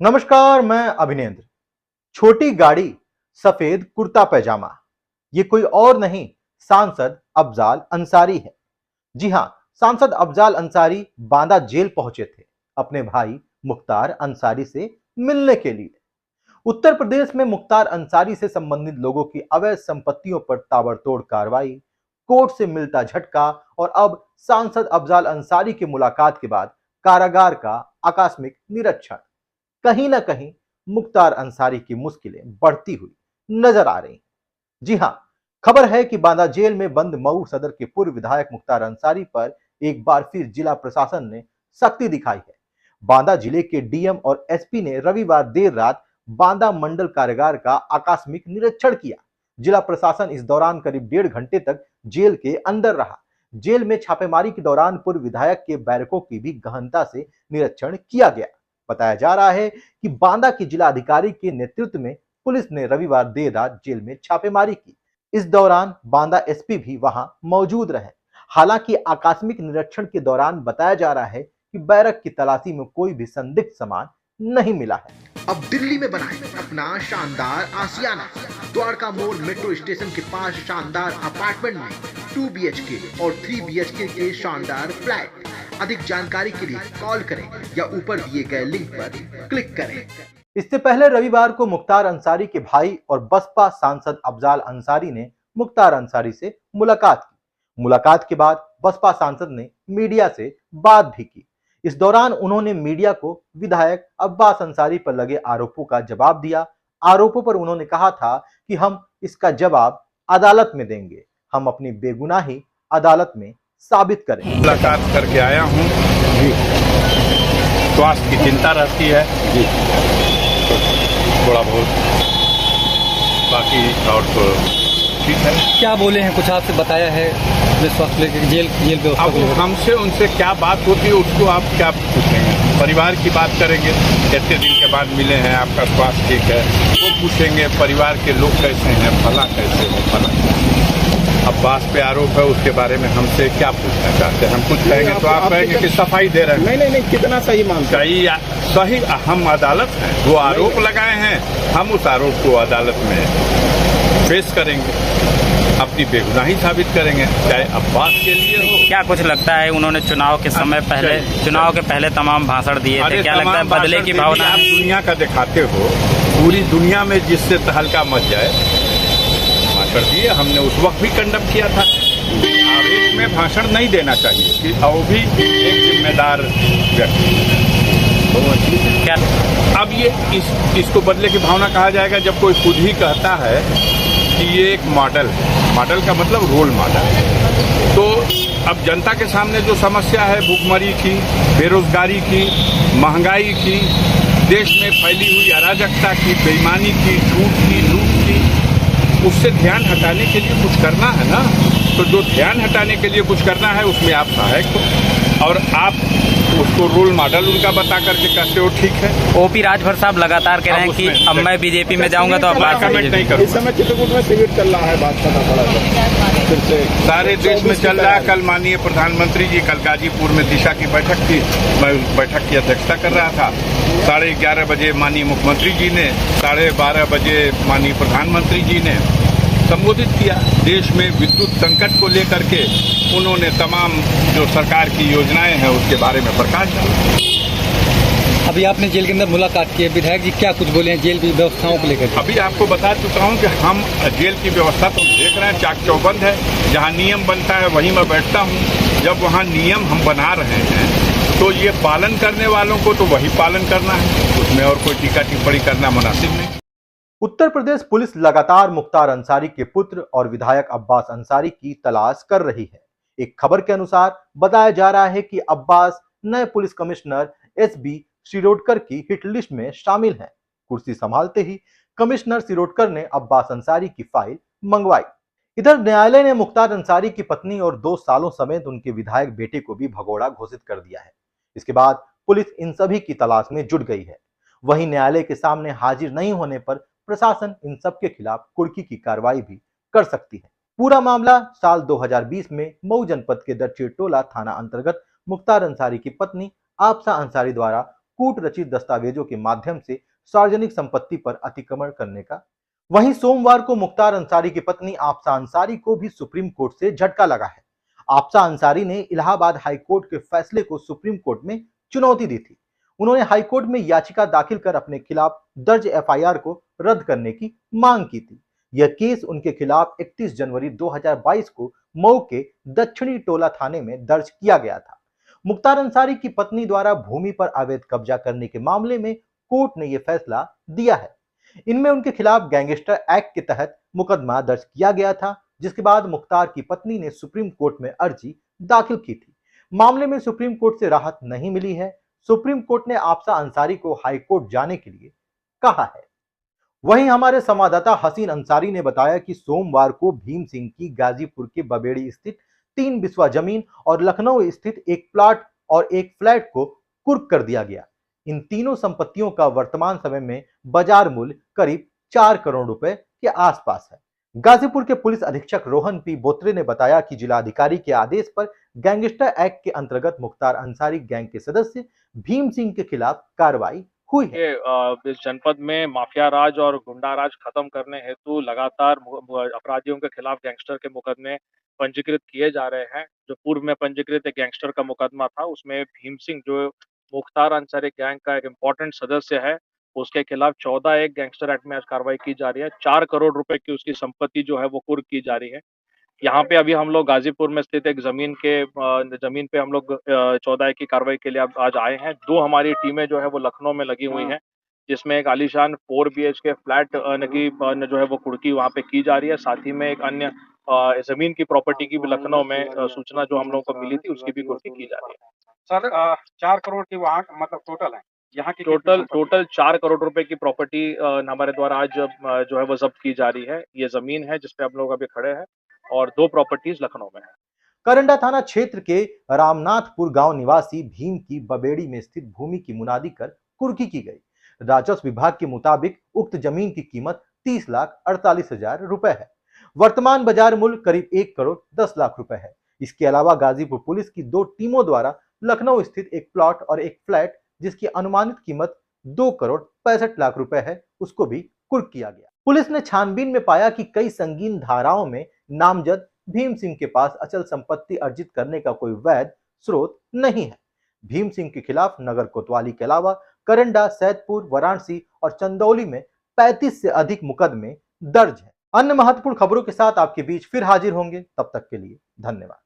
नमस्कार, मैं अभिनेंद्र। छोटी गाड़ी, सफेद कुर्ता पैजामा, ये कोई और नहीं, सांसद अफजाल अंसारी है। जी हां, सांसद अफजाल अंसारी बांदा जेल पहुंचे थे अपने भाई मुख्तार अंसारी से मिलने के लिए। उत्तर प्रदेश में मुख्तार अंसारी से संबंधित लोगों की अवैध संपत्तियों पर ताबड़तोड़ कार्रवाई, कोर्ट से मिलता झटका और अब सांसद अफजाल अंसारी की मुलाकात के बाद कारागार का आकस्मिक निरीक्षण। कहीं ना कहीं मुख्तार अंसारी की मुश्किलें बढ़ती हुई नजर आ रही। जी हां, खबर है कि बांदा जेल में बंद मऊ सदर के पूर्व विधायक मुख्तार अंसारी पर एक बार फिर जिला प्रशासन ने सख्ती दिखाई है। बांदा जिले के डीएम और एसपी ने रविवार देर रात बांदा मंडल कारागार का आकस्मिक निरीक्षण किया। जिला प्रशासन इस दौरान करीब 1.5 घंटे तक जेल के अंदर रहा। जेल में छापेमारी के दौरान पूर्व विधायक के बैरकों की भी गहनता से निरीक्षण किया गया। बताया जा रहा है कि बांदा के जिला अधिकारी के नेतृत्व में पुलिस ने रविवार देर रात जेल में छापेमारी की। इस दौरान बांदा एसपी भी वहां मौजूद रहे। हालांकि आकस्मिक निरीक्षण के दौरान बताया जा रहा है कि बैरक की तलाशी में कोई भी संदिग्ध सामान नहीं मिला है। अब दिल्ली में बनाएं अपना शानदार आशियाना। द्वारका मोड़ मेट्रो स्टेशन के पास शानदार अपार्टमेंट में 2 BHK और 3 BHK के शानदार फ्लैट। अधिक जानकारी के लिए कॉल करें या ऊपर दिए गए लिंक पर क्लिक करें। इससे पहले रविवार को मुख्तार अंसारी के भाई और बसपा सांसद अफजाल अंसारी ने मुख्तार अंसारी से मुलाकात की। मुलाकात के बाद बसपा सांसद ने मीडिया से बात भी की। इस दौरान उन्होंने मीडिया को विधायक अब्बास अंसारी पर लगे आरोपों का जवाब दिया। आरोपों पर उन्होंने कहा था कि हम इसका जवाब अदालत में देंगे, हम अपनी बेगुनाही अदालत में साबित करेंगे। मुलाकात करके आया हूँ जी। स्वास्थ्य की चिंता रहती है जी, थोड़ा बहुत, बाकी और तो ठीक है। क्या बोले हैं, कुछ आपसे बताया है स्वास्थ्य लेकर जेल व्यवस्था? अब हमसे उनसे क्या बात होती है उसको आप क्या पूछेंगे? परिवार की बात करेंगे, कितने दिन के बाद मिले हैं, आपका स्वास्थ्य ठीक है, वो पूछेंगे परिवार के लोग कैसे हैं, फला कैसे हो, फला। अब बात पे आरोप है, उसके बारे में हमसे क्या पूछना चाहते हैं? हम कुछ कहेंगे तो आप कहेंगे कि सफाई दे रहे हैं। नहीं, कितना सही मानते हैं? सही, हम अदालत हैं, वो आरोप लगाए हैं, हम उस आरोप को अदालत में पेश करेंगे, अपनी बेगुनाही साबित करेंगे, चाहे अब्बास के लिए हो। क्या कुछ लगता है उन्होंने चुनाव के पहले तमाम भाषण दिए थे, क्या लगता है बदले की भावना? आप दुनिया का दिखाते हो, पूरी दुनिया में जिससे तहलका मच जाए भाषण दिए। हमने उस वक्त भी कंडम किया था। आवेश में भाषण नहीं देना चाहिए कि वो भी एक जिम्मेदार व्यक्ति। क्या अब ये इसको बदले की भावना कहा जाएगा जब कोई खुद ही कहता है कि ये एक मॉडल का मतलब रोल मॉडल। तो अब जनता के सामने जो समस्या है भूखमरी की, बेरोजगारी की, महंगाई की, देश में फैली हुई अराजकता की, बेईमानी की, झूठ की, लूट की, उससे ध्यान हटाने के लिए कुछ करना है ना। तो जो ध्यान हटाने के लिए कुछ करना है उसमें आप सहायक हो और आप उसको रोल मॉडल उनका बता करके कहते हो ठीक है। ओपी राजभर साहब लगातार कह रहे हैं कि अब मैं बीजेपी में जाऊंगा तो अब कमेंट नहीं करूंगा। इस समय चित्रकूट में शिविर चल रहा है, बात करना पड़ा फिर से सारे देश में चल रहा है। कल माननीय प्रधानमंत्री जी, कल गाजीपुर में दिशा की बैठक थी, मैं उस बैठक की अध्यक्षता कर रहा था। 11:30 बजे माननीय मुख्यमंत्री जी ने, 12:30 बजे माननीय प्रधानमंत्री जी ने संबोधित किया। देश में विद्युत संकट को लेकर के उन्होंने तमाम जो सरकार की योजनाएं हैं उसके बारे में प्रकाश डाला। अभी आपने जेल के अंदर मुलाकात की है, विधायक जी क्या कुछ बोले हैं जेल की व्यवस्थाओं को लेकर? अभी आपको बता चुका हूं कि हम जेल की व्यवस्था तो देख रहे हैं, चाक चौबंद है। जहां नियम बनता है वहीं मैं बैठता हूं। जब वहां नियम हम बना रहे हैं तो ये पालन करने वालों को तो वही पालन करना है, उसमें और कोई टीका टिप्पणी करना मुनासिब नहीं। उत्तर प्रदेश पुलिस लगातार मुख्तार अंसारी के पुत्र और विधायक अब्बास अंसारी की तलाश कर रही है। एक खबर के अनुसार बताया जा रहा है कि अब्बास नए पुलिस कमिश्नर एसबी शिरोडकर की हिट लिस्ट में शामिल हैं। कुर्सी संभालते ही कमिश्नर शिरोडकर ने अब्बास अंसारी की फाइल मंगवाई। इधर न्यायालय ने मुख्तार अंसारी की पत्नी और 2 सालों समेत उनके विधायक बेटे को भी भगोड़ा घोषित कर दिया है। इसके बाद पुलिस इन सभी की तलाश में जुट गई है। वहीं न्यायालय के सामने हाजिर नहीं होने पर प्रशासन इन सब के खिलाफ कुर्की की कार्रवाई भी कर सकती है। पूरा मामला साल 2020 में मऊ जनपद के दक्षिण टोला थाना अंतर्गत मुख्तार अंसारी की पत्नी आपसा अंसारी द्वारा कूट रचित दस्तावेजों के माध्यम से सार्वजनिक संपत्ति पर अतिक्रमण करने का। वहीं सोमवार को मुख्तार अंसारी की पत्नी आफसा अंसारी को भी सुप्रीम कोर्ट से झटका लगा है। आफसा अंसारी ने इलाहाबाद हाईकोर्ट के फैसले को सुप्रीम कोर्ट में चुनौती दी थी। उन्होंने हाईकोर्ट में याचिका दाखिल कर अपने खिलाफ दर्ज एफआईआर को रद्द करने की मांग की थी। यह केस उनके खिलाफ 31 जनवरी 2022 को मऊ के दक्षिणी टोला थाने में दर्ज किया गया था। मुख्तार अंसारी की पत्नी द्वारा भूमि पर अवैध कब्जा करने के मामले में कोर्ट ने यह फैसला दिया है। इनमें उनके खिलाफ गैंगस्टर एक्ट के तहत मुकदमा दर्ज किया गया था, जिसके बाद मुख्तार की पत्नी ने सुप्रीम कोर्ट में अर्जी दाखिल की थी। मामले में सुप्रीम कोर्ट से राहत नहीं मिली है। सुप्रीम कोर्ट ने आफसा अंसारी को हाईकोर्ट जाने के लिए कहा है। वहीं हमारे संवाददाता हसीन अंसारी ने बताया कि सोमवार को भीम सिंह की गाजीपुर के बबेड़ी स्थित 3 बिस्वा जमीन और लखनऊ स्थित एक प्लाट और एक फ्लैट को कुर्क कर दिया गया। इन तीनों संपत्तियों का वर्तमान समय में बाजार मूल्य करीब 4 करोड़ रुपए के आसपास है। गाजीपुर के पुलिस अधीक्षक रोहन पी बोत्रे ने बताया कि जिलाधिकारी के आदेश पर गैंगस्टर एक्ट के अंतर्गत मुख्तार अंसारी गैंग के सदस्य भीम सिंह के खिलाफ कार्रवाई हुई है। इस जनपद में माफिया राज और गुंडा राज खत्म करने हेतु लगातार अपराधियों के खिलाफ गैंगस्टर के मुकदमे पंजीकृत किए जा रहे हैं। जो पूर्व में पंजीकृत एक गैंगस्टर का मुकदमा था, उसमें भीम सिंह जो मुख्तार अंसारी गैंग का एक इम्पोर्टेंट सदस्य है, उसके खिलाफ 14 एक गैंगस्टर एक्ट में आज कार्रवाई की जा रही है। 4 करोड़ रुपए की उसकी संपत्ति जो है वो कुर्क की जा रही है। यहाँ पे अभी हम लोग गाजीपुर में स्थित एक जमीन पे हम लोग 14 की कार्रवाई के लिए आज आए हैं। 2 हमारी टीमें जो है वो लखनऊ में लगी हुई हैं, जिसमें एक आलीशान 4 BHK फ्लैट की जो है वो कुर्की वहाँ पे की जा रही है। साथ ही में एक अन्य जमीन की प्रॉपर्टी की भी लखनऊ में सूचना जो हम लोगों को मिली थी, उसकी भी कुर्की की जा रही है। सर 4 करोड़ की वहाँ मतलब टोटल है, यहाँ की टोटल 4 करोड़ रुपए की प्रॉपर्टी हमारे द्वारा आज जो है वो जब्त की जा रही है। ये जमीन है जिसपे हम लोग अभी खड़े हैं और 2 प्रॉपर्टीज लखनऊ में है। करंडा थाना क्षेत्र के रामनाथपुर गांव निवासी भीम की बबेड़ी में स्थित भूमि की मुनादी कर कुर्की की गई। राजस्व विभाग के मुताबिक उक्त जमीन की कीमत 30,48,000 रुपए है। वर्तमान बाजार मूल्य करीब 1 करोड़ 10 लाख रुपए है। इसके अलावा गाजीपुर पुलिस की 2 टीमों द्वारा लखनऊ स्थित एक प्लॉट और एक फ्लैट जिसकी अनुमानित कीमत 2 करोड़ 65 लाख रुपए है, उसको भी कुर्क किया गया। पुलिस ने छानबीन में पाया कि कई संगीन धाराओं में नामजद भीम सिंह के पास अचल संपत्ति अर्जित करने का कोई वैध स्रोत नहीं है। भीम सिंह के खिलाफ नगर कोतवाली के अलावा करंडा, सैदपुर, वाराणसी और चंदौली में 35 से अधिक मुकदमे दर्ज है। अन्य महत्वपूर्ण खबरों के साथ आपके बीच फिर हाजिर होंगे। तब तक के लिए धन्यवाद।